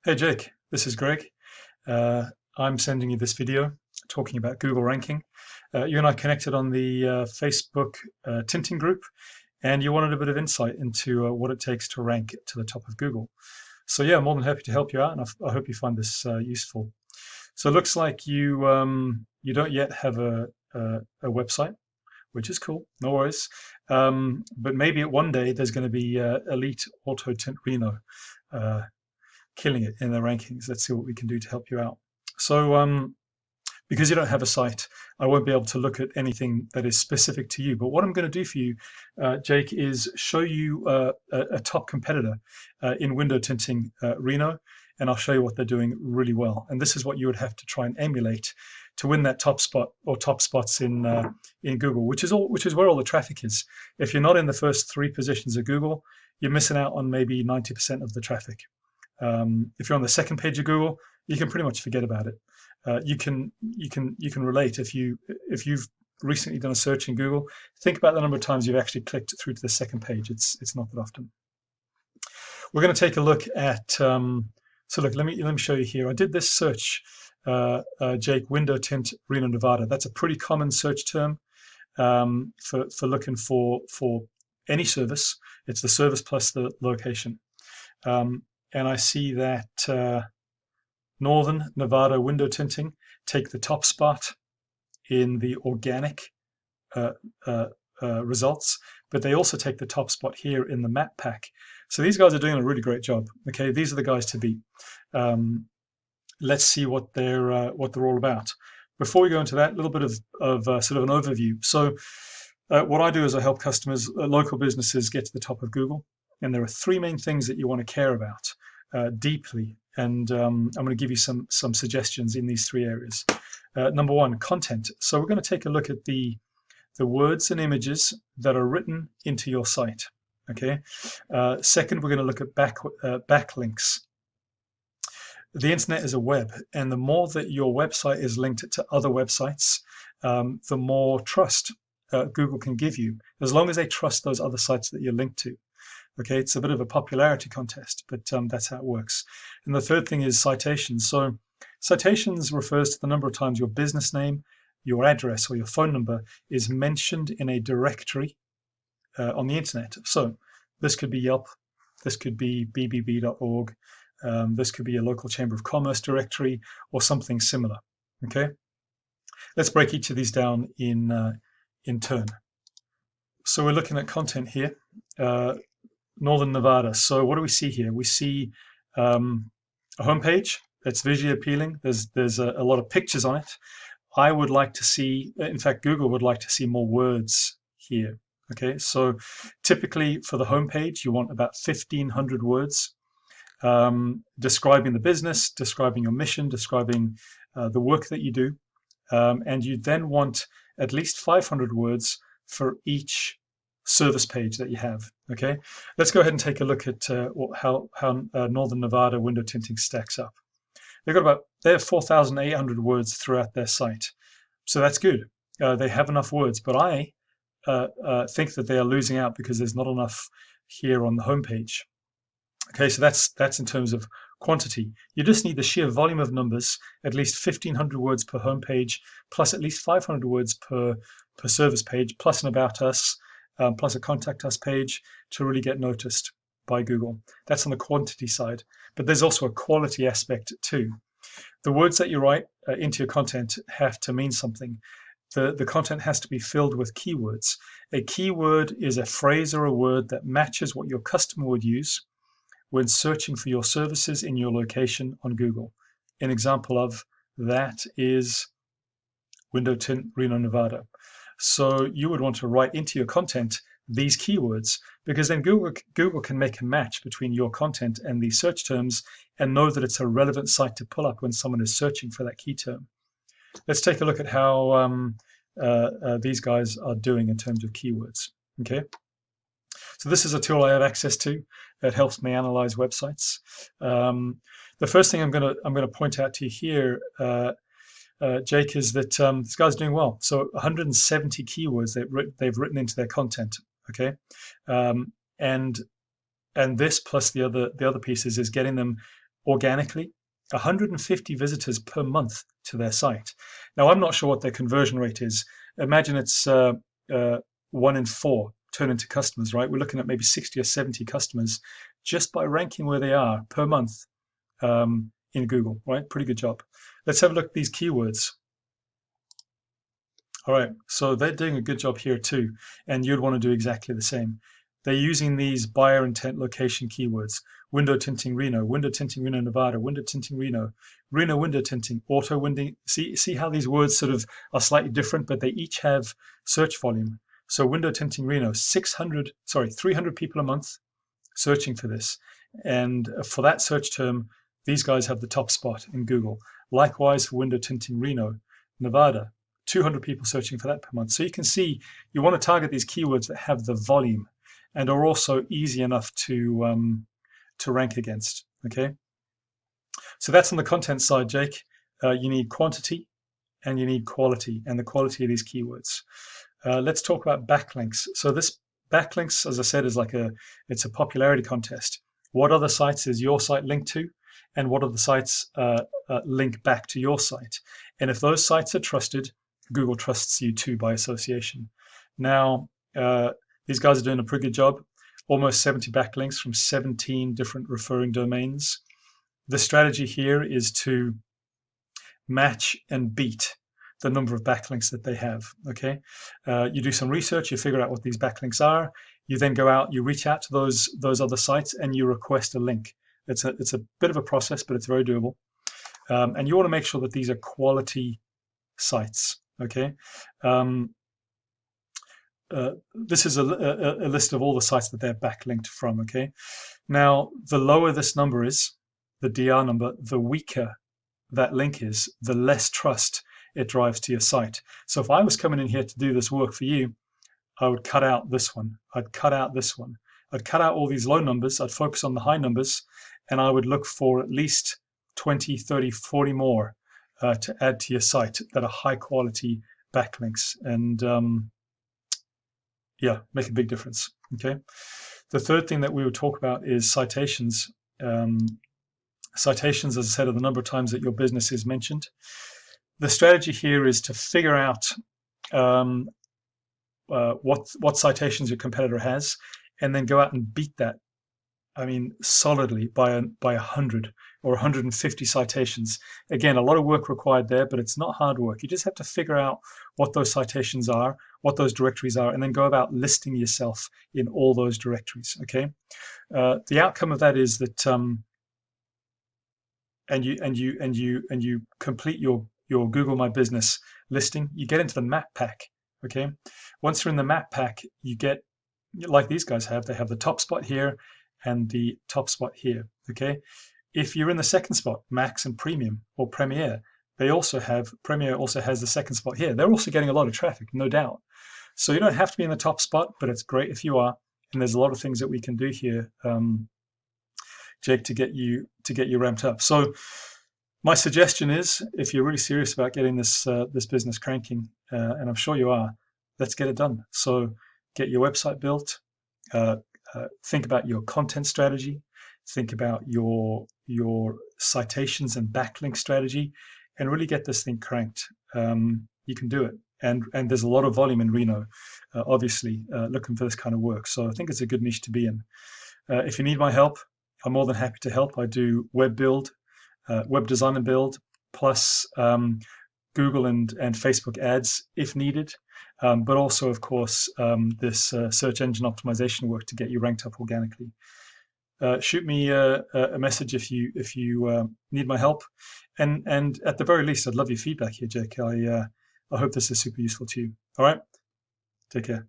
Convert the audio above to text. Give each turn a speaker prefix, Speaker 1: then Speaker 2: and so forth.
Speaker 1: Hey Jake, this is Greg. Uh, I'm sending you this video talking about Google ranking. You and I connected on the Facebook Tinting group, and you wanted a bit of insight into what it takes to rank to the top of Google. So yeah, I'm more than happy to help you out, and I hope you find this useful. So it looks like you don't yet have a website, which is cool. No worries. But maybe one day there's going to be Elite Auto Tint Reno. Uh, Killing it in the rankings. Let's see what we can do to help you out. So, because you don't have a site, I won't be able to look at anything that is specific to you. But what I'm going to do for you, Jake, is show you a top competitor in window tinting, Reno, and I'll show you what they're doing really well. And this is what you would have to try and emulate to win that top spot or top spots in Google, which is where all the traffic is. If you're not in the first three positions of Google, you're missing out on maybe 90% of the traffic. If you're on the second page of Google, you can pretty much forget about it. You can relate if you've recently done a search in Google. Think about the number of times you've actually clicked through to the second page. It's not that often. We're going to take a look at. So look, let me show you here. I did this search, Jake, window tint Reno, Nevada. That's a pretty common search term for looking for any service. It's the service plus the location. And I see that Northern Nevada window tinting take the top spot in the organic uh, results, but they also take the top spot here in the map pack. So these guys are doing a really great job. Okay, these are the guys to beat. Let's see what they're all about. Before we go into that, a little bit of sort of an overview. So what I do is I help customers, local businesses, get to the top of Google. And there are three main things that you want to care about deeply. And I'm going to give you some suggestions in these three areas. Number one, content. So we're going to take a look at the words and images that are written into your site. Okay. Second, we're going to look at backlinks. The internet is a web, and the more that your website is linked to other websites, the more trust Google can give you, as long as they trust those other sites that you're linked to. Okay, it's a bit of a popularity contest, but that's how it works. And the third thing is citations. So citations refers to the number of times your business name, your address, or your phone number is mentioned in a directory on the internet. So this could be Yelp, this could be bbb.org, this could be a local chamber of commerce directory, or something similar. Okay, let's break each of these down in turn. So we're looking at content here. Northern Nevada. So what do we see here? We see a homepage that's visually appealing. There's a lot of pictures on it. I would like to see, in fact, Google would like to see more words here. Okay, so typically for the homepage, you want about 1,500 words describing the business, describing your mission, describing the work that you do. And you then want at least 500 words for each service page that you have. Okay, let's go ahead and take a look at how Northern Nevada window tinting stacks up. They have 4,800 words throughout their site, so that's good. They have enough words, but I think that they are losing out because there's not enough here on the homepage. Okay, so that's in terms of quantity. You just need the sheer volume of numbers, at least 1,500 words per homepage, plus at least 500 words per service page, plus an about us, plus a contact us page to really get noticed by Google. That's on the quantity side. But there's also a quality aspect too. The words that you write into your content have to mean something. The content has to be filled with keywords. A keyword is a phrase or a word that matches what your customer would use when searching for your services in your location on Google. An example of that is window tint Reno, Nevada. So you would want to write into your content these keywords, because then Google can make a match between your content and these search terms and know that it's a relevant site to pull up when someone is searching for that key term. Let's take a look at how these guys are doing in terms of keywords. Okay, so this is a tool I have access to that helps me analyze websites. The first thing I'm going to point out to you here, Jake, is that this guy's doing well. So 170 keywords they've written into their content. Okay, and this plus the other pieces is getting them organically, 150 visitors per month to their site. Now, I'm not sure what their conversion rate is. Imagine it's 1 in 4 turn into customers, right? We're looking at maybe 60 or 70 customers just by ranking where they are per month in Google, right? Pretty good job. Let's have a look at these keywords. All right, so they're doing a good job here too, and you'd want to do exactly the same. They're using these buyer intent location keywords: window tinting Reno, Nevada, window tinting Reno, Reno window tinting, auto winding. See how these words sort of are slightly different, but they each have search volume. So window tinting Reno, 300 people a month searching for this, and for that search term, these guys have the top spot in Google. Likewise for window tinting Reno, Nevada, 200 people searching for that per month. So you can see you want to target these keywords that have the volume and are also easy enough to rank against. Okay, so that's on the content side, Jake. You need quantity and you need quality, and the quality of these keywords. Let's talk about backlinks. So this backlinks, as I said, is it's a popularity contest. What other sites is your site linked to, and what other sites link back to your site? And if those sites are trusted, Google trusts you too by association. Now, these guys are doing a pretty good job. Almost 70 backlinks from 17 different referring domains. The strategy here is to match and beat the number of backlinks that they have. Okay, you do some research, you figure out what these backlinks are. You then go out, you reach out to those other sites, and you request a link. It's a bit of a process, but it's very doable. And you want to make sure that these are quality sites. Okay. This is a list of all the sites that they're backlinked from. Okay. Now, the lower this number is, the DR number, the weaker that link is, the less trust it drives to your site. So if I was coming in here to do this work for you, I would cut out this one. I'd cut out this one. I'd cut out all these low numbers. I'd focus on the high numbers, and I would look for at least 20, 30, 40 more to add to your site that are high quality backlinks, and yeah, make a big difference. Okay. The third thing that we would talk about is citations. Citations, as I said, are the number of times that your business is mentioned. The strategy here is to figure out what citations your competitor has, and then go out and beat that. I mean, solidly by 100 or 150 citations. Again, a lot of work required there, but it's not hard work. You just have to figure out what those citations are, what those directories are, and then go about listing yourself in all those directories. Okay. The outcome of that is that and you complete your Google My Business listing. You get into the map pack. Okay. Once you're in the map pack, you get, like these guys have, they have the top spot here and the top spot here. Okay. If you're in the second spot, Max and Premium or Premier, Premier also has the second spot here. They're also getting a lot of traffic, no doubt. So you don't have to be in the top spot, but it's great if you are. And there's a lot of things that we can do here, Jake, to get you ramped up. So my suggestion is, if you're really serious about getting this business cranking, and I'm sure you are, let's get it done. So get your website built. Think about your content strategy. Think about your citations and backlink strategy, and really get this thing cranked. You can do it. And there's a lot of volume in Reno, obviously, looking for this kind of work. So I think it's a good niche to be in. If you need my help, I'm more than happy to help. I do web build, web design and build, plus Google and Facebook ads if needed, but also, of course, this search engine optimization work to get you ranked up organically. Shoot me a message if you need my help, and at the very least, I'd love your feedback here, Jake. I hope this is super useful to you. All right, take care.